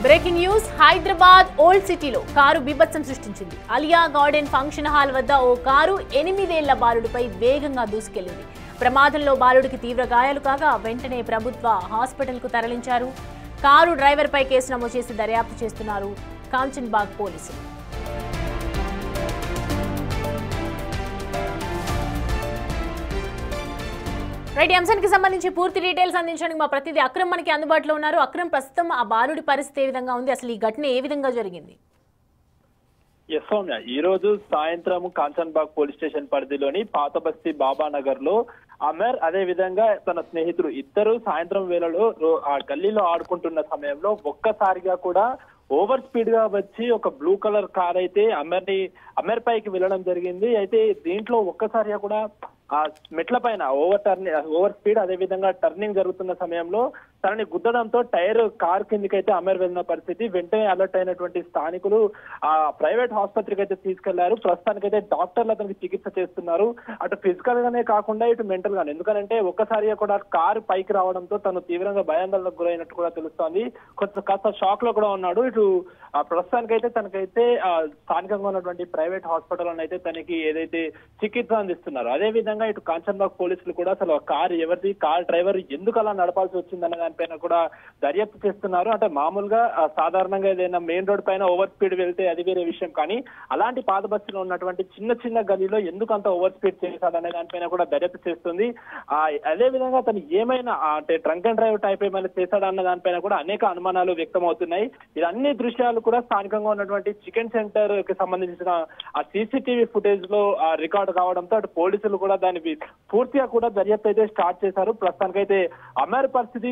Breaking news Hyderabad old సిటీలో car బీభత్సం సృష్టించింది. అలియా గార్డెన్ ఫంక్షన్ హాల్ వద్ద ఓ కారు 8 ఏళ్ల బాలుడిపై వేగంగా దూసుకెళ్లింది. ప్రమాదంలో బాలుడికి తీవ్ర గాయాలు కాగా వెంటనే ప్రభుత్వ హాస్పిటల్కు తరలించారు. కారు డ్రైవర్పై కేసు నమోదు చేసి దర్యాప్తు చేస్తున్నారు కాంచన్బాగ్ పోలీసులు. రైట్, ఈ అంశానికి సంబంధించి పూర్తి డీటెయిల్స్ అందించడానికి మా ప్రతినిధి అక్రమ్ మనకి అందుబాటులో ఉన్నారు. అక్రమ్, ప్రస్తుతం ఆ బాలుడి పరిస్థితి ఏ విధంగా ఉంది, అసలు ఈ ఘటన ఏ విధంగా జరిగింది? ఎస్ సౌమ్య, ఈ రోజు సాయంత్రం కాంచన్బాగ్ పోలీస్ స్టేషన్ పరిధిలోని పాత బస్తీ బాబానగర్ లో అమర్ అదే విధంగా తన స్నేహితుడు ఇద్దరు సాయంత్రం వేళలో ఆ గల్లీలో ఆడుకుంటున్న సమయంలో ఒక్కసారిగా కూడా ఓవర్ స్పీడ్ గా వచ్చి ఒక బ్లూ కలర్ కార్ అయితే అమర్ పైకి వెళ్ళడం జరిగింది. అయితే దీంట్లో ఒక్కసారిగా కూడా ఆ మెట్ల పైన ఓవర్ స్పీడ్ అదే విధంగా టర్నింగ్ జరుగుతున్న సమయంలో తనని గుద్దడంతో టైర్ కార్ కిందకైతే అమర్ వెళ్ళిన పరిస్థితి. వెంటనే అలర్ట్ అయినటువంటి స్థానికులు ఆ ప్రైవేట్ ఆసుపత్రికి అయితే తీసుకెళ్లారు. ప్రస్తుతానికైతే డాక్టర్లు అతనికి చికిత్స చేస్తున్నారు. అటు ఫిజికల్ గానే కాకుండా ఇటు మెంటల్ గానే, ఎందుకంటే ఒక్కసారిగా కూడా కారు పైకి రావడంతో తను తీవ్రంగా భయాందోళనకు గురైనట్టు కూడా తెలుస్తోంది. కాస్త షాక్ లో కూడా ఉన్నాడు. ఇటు ప్రస్తుతానికైతే తనకైతే స్థానికంగా ఉన్నటువంటి ప్రైవేట్ హాస్పిటల్ అయితే తనకి ఏదైతే చికిత్స అందిస్తున్నారు. అదే విధంగా ఇటు కాంచన్బాగ్ పోలీసులు కూడా అసలు కారు ఎవరిది, కార్ డ్రైవర్ ఎందుకు అలా నడపాల్సి వచ్చిందన్న దానిపైన కూడా దర్యాప్తు చేస్తున్నారు. అంటే మామూలుగా సాధారణంగా ఏదైనా మెయిన్ రోడ్ పైన ఓవర్ స్పీడ్ వెళ్తే అది వేరే విషయం, కానీ అలాంటి పాత బస్సులో ఉన్నటువంటి చిన్న గలీలో ఎందుకు అంత ఓవర్ స్పీడ్ చేశాడనే దానిపైన కూడా దర్యాప్తు చేస్తుంది. అదే విధంగా తను ఏమైనా అంటే డ్రంక్ అండ్ డ్రైవ్ టైప్ ఏమైనా చేశాడన్న దానిపైన కూడా అనేక అనుమానాలు వ్యక్తం అవుతున్నాయి. ఇది అన్ని దృశ్యాలు కూడా స్థానికంగా ఉన్నటువంటి చికెన్ సెంటర్ కి సంబంధించిన ఆ సీసీటీవీ ఫుటేజ్ లో రికార్డు కావడంతో అటు పోలీసులు కూడా దాని పూర్తిగా కూడా దర్యాప్తు అయితే స్టార్ట్ చేశారు. ప్రస్తుతానికైతే అమర్ పరిస్థితి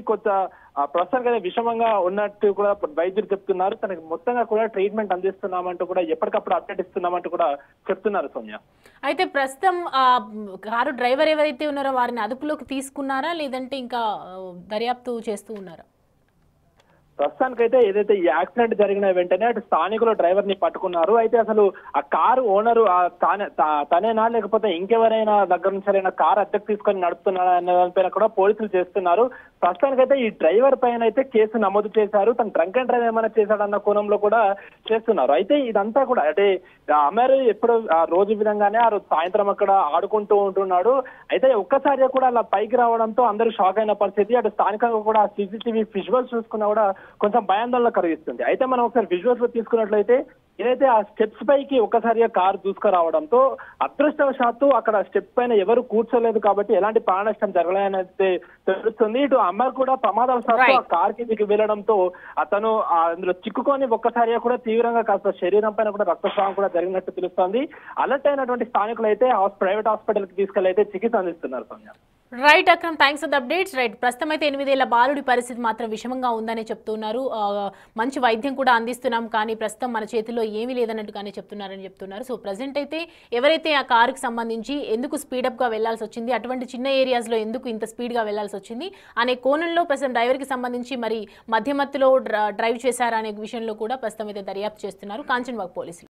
ప్రస్తుతానికైతే విషమంగా ఉన్నట్టు కూడా వైద్యులు చెప్తున్నారు. తనకి మొత్తంగా కూడా ట్రీట్మెంట్ అందిస్తున్నామంటూ కూడా ఎప్పటికప్పుడు అప్డేట్ ఇస్తున్నామంటూ కూడా చెప్తున్నారు సౌమ్య. అయితే ప్రస్తుతం కారు డ్రైవర్ ఎవరైతే ఉన్నారో వారిని అదుపులోకి తీసుకున్నారా, లేదంటే ఇంకా దర్యాప్తు చేస్తూ ఉన్నారా? ప్రస్తుతానికైతే ఏదైతే ఈ యాక్సిడెంట్ జరిగిన వెంటనే అటు స్థానికులు డ్రైవర్ ని పట్టుకున్నారు. అయితే అసలు ఆ కారు ఓనరు తనేనా లేకపోతే ఇంకెవరైనా దగ్గర నుంచి కారు అద్దెకు తీసుకొని నడుపుతున్నారా అనే దానిపైన కూడా పోలీసులు చేస్తున్నారు. ప్రస్తుతానికైతే ఈ డ్రైవర్ పైన అయితే కేసు నమోదు చేశారు. తను డ్రంక్ అండ్ డ్రైవ్ ఏమైనా చేశాడన్న కోణంలో కూడా చేస్తున్నారు. అయితే ఇదంతా కూడా అంటే అమర్ ఎప్పుడు రోజు విధంగానే ఆ రోజు సాయంత్రం అక్కడ ఆడుకుంటూ ఉంటున్నాడు. అయితే ఒక్కసారిగా కూడా అలా పైకి రావడంతో అందరూ షాక్ అయిన పరిస్థితి. అటు స్థానికంగా కూడా సీసీటీవీ విజువల్స్ చూసుకున్నా కూడా కొంచెం భయాందోళన కలిగిస్తుంది. అయితే మనం ఒకసారి విజువల్స్ లో తీసుకున్నట్లయితే ఏదైతే ఆ స్టెప్స్ పైకి ఒక్కసారిగా కారు దూసుకురావడంతో అదృష్టవశాత్తు అక్కడ స్టెప్ పైన ఎవరు కూర్చోలేదు కాబట్టి ఎలాంటి ప్రాణ నష్టం జరగలేదని అయితే తెలుస్తుంది. ఇటు అమర్ కూడా ప్రమాదవశాత్తు ఆ కార్ కిందికి వెళ్లడంతో అతను అందులో చిక్కుకొని ఒక్కసారిగా కూడా తీవ్రంగా కాస్త శరీరం పైన కూడా రక్తస్రావం కూడా జరిగినట్టు తెలుస్తోంది. అలర్ట్ అయినటువంటి స్థానికులు అయితే ప్రైవేట్ హాస్పిటల్ కి తీసుకెళ్లి అయితే చికిత్స అందిస్తున్నారు Soumya. Right Akram, thanks for the updates. Right, ప్రస్తుతం అయితే 8 ఏళ్ల బాలుడి పరిస్థితి మాత్రం విషమంగా ఉందని చెప్తున్నారు. మంచి వైద్యం కూడా అందిస్తున్నాం, కానీ ప్రస్తుతం మన చేతిలో ఏమీ లేదన్నట్టుగానే చెప్తున్నారు. సో ప్రజెంట్ అయితే ఎవరైతే ఆ కారుకి సంబంధించి ఎందుకు స్పీడప్ గా వెళ్లాల్సి వచ్చింది, అటువంటి చిన్న ఏరియాస్ లో ఎందుకు ఇంత స్పీడ్ గా వెళ్లాల్సి వచ్చింది అనే కోణంలో ప్రస్తుతం డ్రైవర్ కి సంబంధించి మరి మధ్యమత్తులో డ్రైవ్ చేశారా అనే విషయంలో కూడా ప్రస్తుతం అయితే దర్యాప్తు చేస్తున్నారు కాంచన్బాగ్ పోలీసులు.